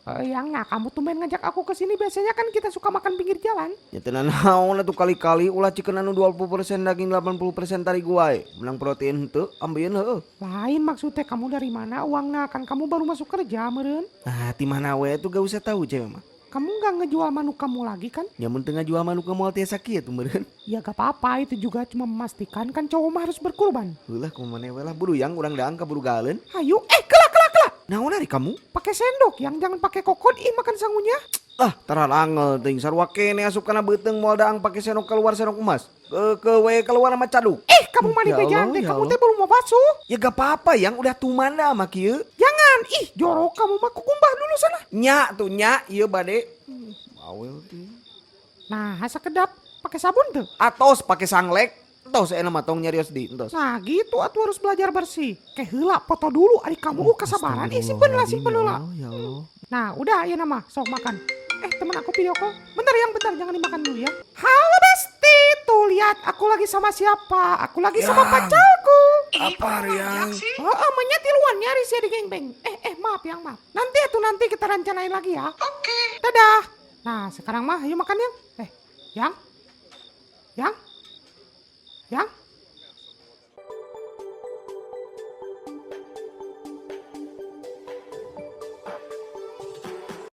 Yang nah kamu tumben ngajak aku ke sini, biasanya kan kita suka makan pinggir jalan. Ya tenan naon atuh kali-kali ulah cikeun anu 20% daging 80% tari gua menang protein henteu ambieun heueuh. Lain maksudnya kamu dari mana uangnya, kan kamu baru masuk kerja meren. Ah ti mana we tuh gak usah tahu cewek mah. Kamu nggak ngejual manuk kamu lagi kan? Nyamun tengah jual manuk ke moal tiasa kieu tuh meureun. Ya gak apa-apa, itu juga cuma memastikan kan cowok mah harus berkorban. Heulah kumaha we lah buru yang urang daang kaburu galeun. Ayo, kelak kelak kelak. Naon ari kamu? Pakai sendok, yang jangan pakai kokot, makan sangunya. Ah tararangel teuing sarua kene asup kana beuteung moal daang pake senok keluar senok emas. We keluar sama caduk. Kamu mani Ya bejaan Allah, deh, ya kamu Allah. teh belum mau basuh. Ya gak apa-apa yang udah tumanda mah kieu. Jangan, jorok kamu mah, kukumbah dulu sana. Nya tuh nya ieu bade. Bawel teh. Nah, asa kedap, pakai sabun tuh. Atos pake sanglek. Entos enak mah tong nyarios di entos. Nah gitu, atuh harus belajar bersih. Kayak heula, foto dulu, adik kamu kesabaran, simpen lah, simpen lah. Ya Allah. Nah udah, ayo nama, sok makan. Temen aku video call. Bentar jangan dimakan dulu ya. Halo Besti, tuh lihat aku lagi sama siapa? Aku lagi sama pacarku. Apa yang? Emaknya tiluan nyari sih di gengbeng. Maaf maaf. Nanti kita rencanain lagi ya. Oke. Dadah. Nah sekarang mah, ayo makan yang. Yang.